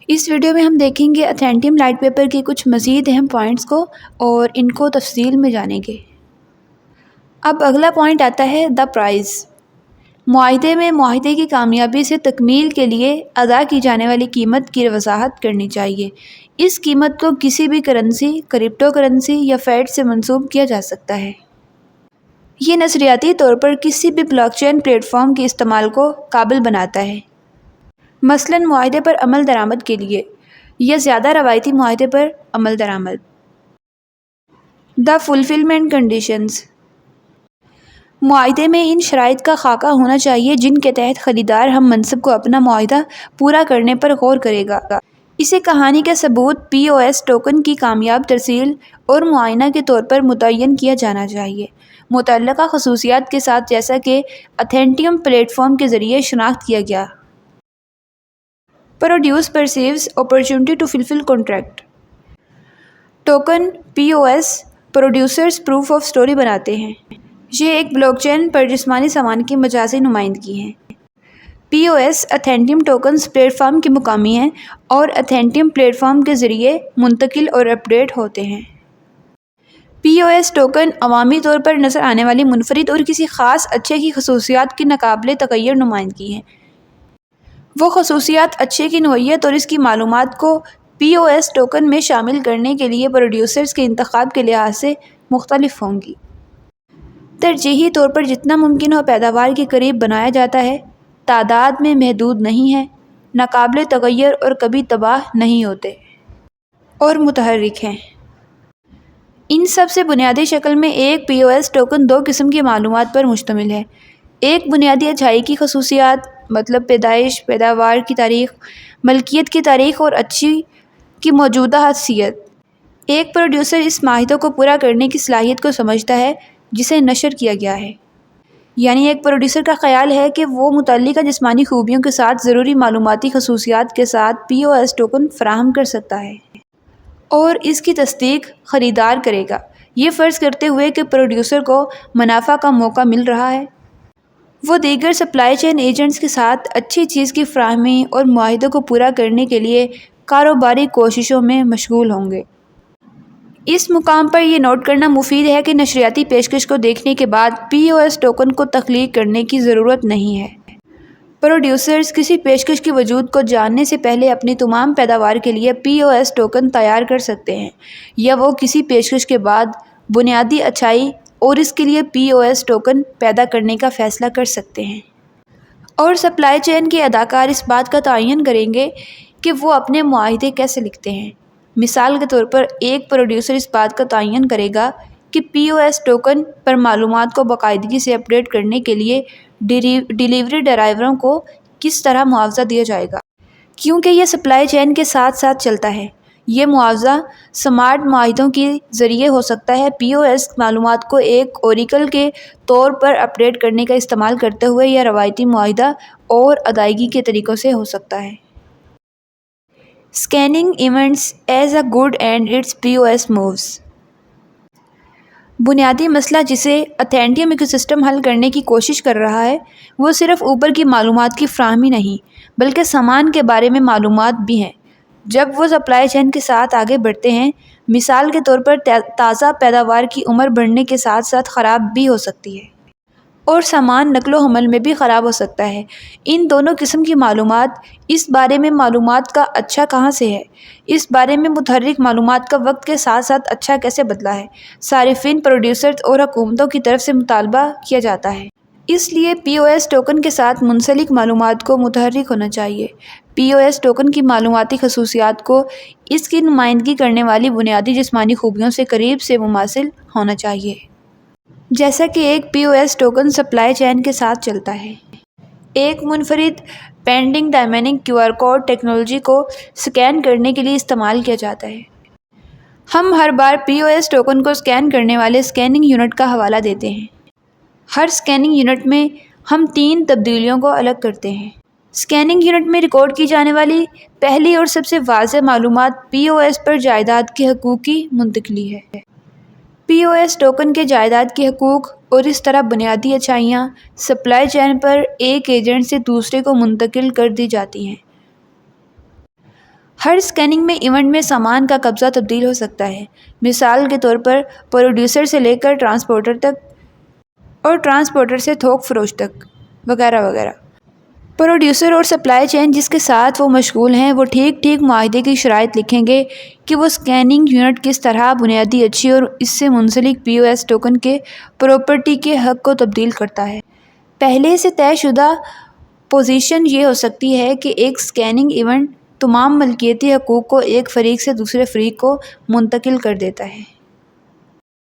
اس video میں ہم دیکھیں گے اتھینٹیم لائٹ پیپر کی کچھ مزید اہم پوائنٹس کو اور ان کو تفصیل میں جانیں گے۔ اب اگلا پوائنٹ آتا ہے دا پرائز۔ معاہدے میں معاہدے کی کامیابی سے تکمیل کے لیے ادا کی جانے والی قیمت کی وضاحت کرنی چاہیے۔ اس قیمت کو کسی بھی کرنسی، کرپٹو کرنسی یا فیٹ سے منسوب کیا جا سکتا ہے۔ یہ نظریاتی طور پر کسی بھی بلاک چین پلیٹ فارم کے استعمال کو قابل بناتا ہے، مثلاً معاہدے پر عمل درآمد کے لیے یا زیادہ روایتی معاہدے پر عمل درآمد۔ دا فلفلمنٹ کنڈیشنز۔ معاہدے میں ان شرائط کا خاکہ ہونا چاہیے جن کے تحت خریدار ہم منصب کو اپنا معاہدہ پورا کرنے پر غور کرے گا۔ اسے کہانی کا ثبوت پی او ایس ٹوکن کی کامیاب ترسیل اور معائنہ کے طور پر متعین کیا جانا چاہیے، متعلقہ خصوصیات کے ساتھ جیسا کہ اتھینٹیم پلیٹ فارم کے ذریعے شناخت کیا گیا۔ Produce perceives opportunity to fulfil contract. Token P O S producers proof of story بناتے ہیں۔ یہ ایک بلاک چین پر جسمانی سامان کی مجازی نمائندگی ہے۔ P O S Authentium tokens platform کے مقامی ہیں اور اتھینٹیم پلیٹ فارم کے ذریعے منتقل اور اپ ڈیٹ ہوتے ہیں۔ پی او ایس ٹوکن عوامی طور پر نظر آنے والی منفرد اور کسی خاص اچھے کی خصوصیات کی ناقابل تغیر نمائندگی ہیں۔ وہ خصوصیات اچھے کی نوعیت اور اس کی معلومات کو پی او ایس ٹوکن میں شامل کرنے کے لیے پروڈیوسرز کے انتخاب کے لحاظ سے مختلف ہوں گی۔ ترجیحی طور پر جتنا ممکن ہو پیداوار کے قریب بنایا جاتا ہے، تعداد میں محدود نہیں ہے، ناقابل تغیر اور کبھی تباہ نہیں ہوتے، اور متحرک ہیں۔ ان سب سے بنیادی شکل میں ایک پی او ایس ٹوکن دو قسم کی معلومات پر مشتمل ہے۔ ایک بنیادی اچھائی کی خصوصیات، مطلب پیدائش، پیداوار کی تاریخ، ملکیت کی تاریخ اور اچھی کی موجودہ حیثیت۔ ایک پروڈیوسر اس معاہدے کو پورا کرنے کی صلاحیت کو سمجھتا ہے جسے نشر کیا گیا ہے، یعنی ایک پروڈیوسر کا خیال ہے کہ وہ متعلقہ جسمانی خوبیوں کے ساتھ ضروری معلوماتی خصوصیات کے ساتھ پی او ایس ٹوکن فراہم کر سکتا ہے اور اس کی تصدیق خریدار کرے گا، یہ فرض کرتے ہوئے کہ پروڈیوسر کو منافع کا موقع مل رہا ہے۔ وہ دیگر سپلائی چین ایجنٹس کے ساتھ اچھی چیز کی فراہمی اور معاہدے کو پورا کرنے کے لیے کاروباری کوششوں میں مشغول ہوں گے۔ اس مقام پر یہ نوٹ کرنا مفید ہے کہ نشریاتی پیشکش کو دیکھنے کے بعد پی او ایس ٹوکن کو تخلیق کرنے کی ضرورت نہیں ہے۔ پروڈیوسرز کسی پیشکش کے وجود کو جاننے سے پہلے اپنی تمام پیداوار کے لیے پی او ایس ٹوکن تیار کر سکتے ہیں، یا وہ کسی پیشکش کے بعد بنیادی اچھائی اور اس کے لیے پی او ایس ٹوکن پیدا کرنے کا فیصلہ کر سکتے ہیں۔ اور سپلائی چین کے اداکار اس بات کا تعین کریں گے کہ وہ اپنے معاہدے کیسے لکھتے ہیں۔ مثال کے طور پر ایک پروڈیوسر اس بات کا تعین کرے گا کہ پی او ایس ٹوکن پر معلومات کو باقاعدگی سے اپ ڈیٹ کرنے کے لیے ڈیلیوری ڈرائیوروں کو کس طرح معاوضہ دیا جائے گا، کیونکہ یہ سپلائی چین کے ساتھ ساتھ چلتا ہے۔ یہ معاوضہ سمارٹ معاہدوں کے ذریعے ہو سکتا ہے، پی او ایس معلومات کو ایک اوریکل کے طور پر اپ ڈیٹ کرنے کا استعمال کرتے ہوئے، یا روایتی معاہدہ اور ادائیگی کے طریقوں سے ہو سکتا ہے۔ Scanning events as a good and it's P O S moves. بنیادی مسئلہ جسے اتھینٹیم ایکو سسٹم حل کرنے کی کوشش کر رہا ہے، وہ صرف اوپر کی معلومات کی فراہمی نہیں، بلکہ سامان کے بارے میں معلومات بھی ہیں۔ جب وہ سپلائی چین کے ساتھ آگے بڑھتے ہیں، مثال کے طور پر تازہ پیداوار کی عمر بڑھنے کے ساتھ ساتھ خراب بھی ہو سکتی ہے، اور سامان نقل و حمل میں بھی خراب ہو سکتا ہے۔ ان دونوں قسم کی معلومات، اس بارے میں معلومات کا اچھا کہاں سے ہے، اس بارے میں متحرک معلومات کا وقت کے ساتھ ساتھ اچھا کیسے بدلا ہے، صارفین، پروڈیوسرز اور حکومتوں کی طرف سے مطالبہ کیا جاتا ہے۔ اس لیے پی او ایس ٹوکن کے ساتھ منسلک معلومات کو متحرک ہونا چاہیے۔ پی او ایس ٹوکن کی معلوماتی خصوصیات کو اس کی نمائندگی کرنے والی بنیادی جسمانی خوبیوں سے قریب سے مماثل ہونا چاہیے، جیسا کہ ایک P O S token supply chain کے ساتھ چلتا ہے۔ ایک منفرد pending dynamic Q R code technology کو اسکین کرنے کے لیے استعمال کیا جاتا ہے۔ ہم ہر بار پی او ایس ٹوکن کو اسکین کرنے والے اسکیننگ یونٹ کا حوالہ دیتے ہیں۔ ہر اسکیننگ یونٹ میں ہم 3 تبدیلیوں کو الگ کرتے ہیں۔ اسکیننگ یونٹ میں ریکارڈ کی جانے والی پہلی اور سب سے واضح معلومات پی او ایس پر جائیداد کے حقوق کی منتقلی ہے۔ پی او ایس ٹوکن کے جائیداد کے حقوق اور اس طرح بنیادی اچھائیاں سپلائی چین پر ایک ایجنٹ سے دوسرے کو منتقل کر دی جاتی ہیں۔ ہر اسکیننگ میں ایونٹ میں سامان کا قبضہ تبدیل ہو سکتا ہے، مثال کے طور پر پروڈیوسر سے لے کر ٹرانسپورٹر تک اور ٹرانسپورٹر سے تھوک فروش تک وغیرہ وغیرہ۔ پروڈیوسر اور سپلائی چین جس کے ساتھ وہ مشغول ہیں وہ ٹھیک معاہدے کی شرائط لکھیں گے کہ وہ اسکیننگ یونٹ کس طرح بنیادی اچھی اور اس سے منسلک پی او ایس ٹوکن کے پراپرٹی کے حق کو تبدیل کرتا ہے۔ پہلے سے طے شدہ پوزیشن یہ ہو سکتی ہے کہ ایک اسکیننگ ایونٹ تمام ملکیتی حقوق کو ایک فریق سے دوسرے فریق کو منتقل کر دیتا ہے۔